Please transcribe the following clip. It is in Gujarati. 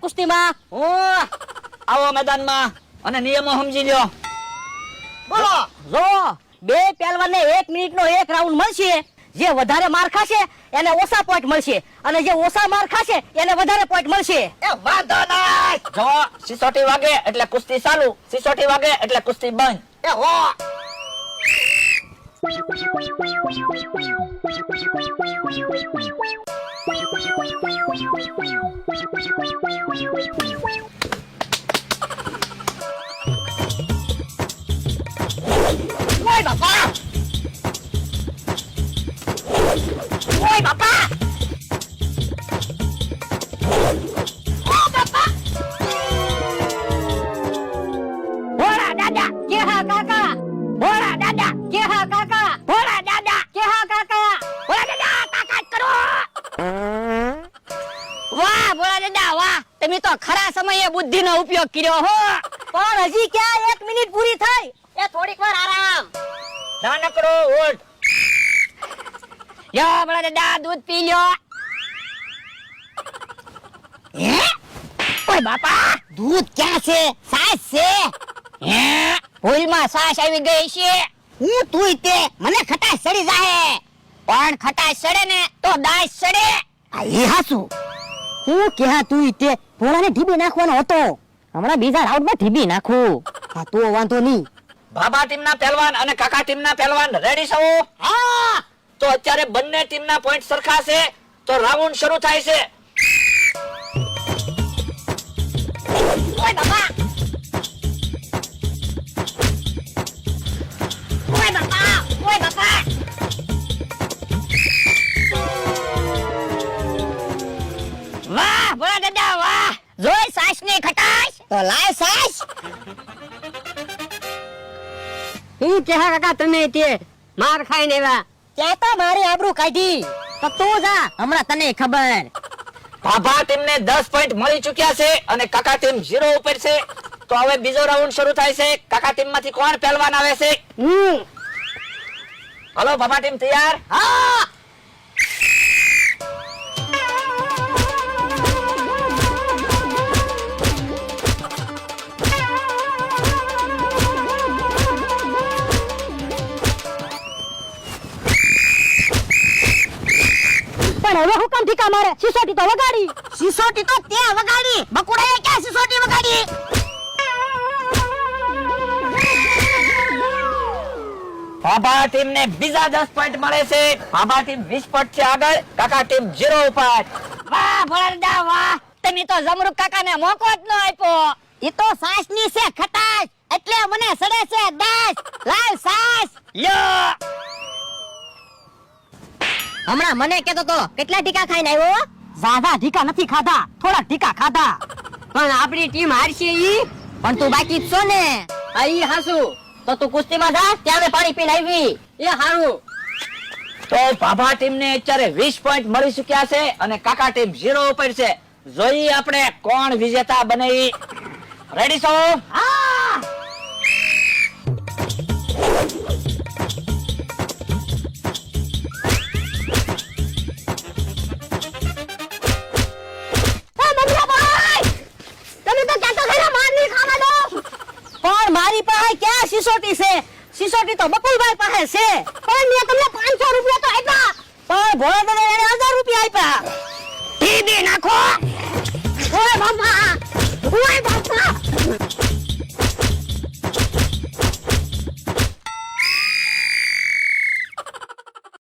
કુસ્તીમાં? આવો મેદાનમાં અને નિયમો સમજી લ્યો. બોલો. જો બે પહેલવાનને 1 મિનિટનો એક રાઉન્ડ મળશે. જે વધારે માર ખાશે એને ઓછા પોઈન્ટ મળશે અને જે ઓછા માર ખાશે એને વધારે પોઈન્ટ મળશે. એ વાંધો નહીં. જો સિસોટી વાગે એટલે કુસ્તી ચાલુ, સિસોટી વાગે એટલે કુસ્તી બંધ. એ હો. ઓય બાપા. ઓય બાપા. ઓ બાપા. ભોળા દાદા કે હા કાકા, ભોળા દાદા કે હા કાકા, ભોળા દાદા કે હા કાકા, ભોળા દાદા કાકા જ કરો. વાહ ભોળા દાદા વાહ, તમે તો ખરા સમયે બુદ્ધિનો ઉપયોગ કર્યો હો. પણ હજી ક્યાં 1 મિનિટ પૂરી થઈ? એ થોડીક વાર આરામ. નાનકડો ઉઠ. યો ભોળા દાદા દૂધ પી લ્યો. હે? ઓય બાપા, દૂધ ક્યાં છે? સાસ છે. હે ભૂલમાં સાસ આવી ગઈ છે. હું તુંય તે મને ખટાશ ચડી જાહે. પણ ખટાશ સડે ને તો દાસ સડે. આ ઈ હાસુ. હું ક્યાં તું તે ભોળાને ઢીબી નાખવાનો હતો. હમણાં બીજા રાઉન્ડમાં ઢીબી નાખું. હા તો વાંધો નહીં. બાબા ટીમના પહેલવાન અને કાકા ટીમના પહેલવાન રેડી છો? હા. તો અત્યારે બંને ટીમના પોઈન્ટ સરખા છે તો રાઉન્ડ શરૂ થાય છે. ઓય બાપા. ઓય બાપા. ઓય બાપા. વાહ ભોળા દાદા વાહ, જોઈ સાસની ખટાશ. તો લાય સાસ. હું કેહા કાકા તમે તે માર ખાઈને એવા ત્યાં તો મારી આબરૂ કાઢી. તો તું જા, હમણાં તને ખબર. બાબા ટીમને 10 પોઈન્ટ મળી ચૂક્યા છે અને કાકા ટીમ 0 ઉપર છે. તો હવે બીજો રાઉન્ડ શરૂ થાય છે. કાકા ટીમમાંથી કોણ પહેલવાન આવે છે? હાલો બાબા ટીમ તૈયાર? હા. પણ હવે હું કામ ઠીકા મારે? સિસોટી તો વગાડી. સિસોટી તો ત્યાં વગાડી. બકુડાએ ક્યાં સિસોટી વગાડી? બાબા ટીમને બીજા 10 પોઈન્ટ મળે છે. બાબા ટીમ 20 પોઈન્ટ છે આગળ, કાકા ટીમ 0 ઉપર. વાહ ભોળા દાદા વાહ, તમે તો જમરૂક કાકાને મોકો જ ન આપ્યો. ઈ તો સાસની છે ખટાશ, એટલે મને સડે છે દાસ. લાવ સાસ. યો હમણાં મને કહેતો તો કેટલા ટીકા ખાઈને આવ્યો? ઝાઝા ટીકા નથી ખાધા, થોડા ટીકા ખાધા. પણ આપણી ટીમ હારશે ઈ. પણ તું બાકી જ છો ને? આ ઈ હાસુ. તો તું કુસ્તીમાં જા, ત્યાં પાણી પીને આવી. એ હારું. તો બાબા ટીમને અત્યારે 20 પોઈન્ટ મળી ચૂક્યા છે અને કાકા ટીમ 0 ઉપર છે. જોઈએ આપણે કોણ વિજેતા બને. રેડી છો? હા. પણ મારી પાસે ક્યાં સિસોટી છે? સિસોટી તો બકુલભાઈ પાસે છે. પણ મેં તમને 500 રૂપિયા તો આપ્યા. પણ ભોળા દાદા એને 1000 રૂપિયા આપ્યા. ટીબી નાખો. ઓય બાપા. ઓય બાપા.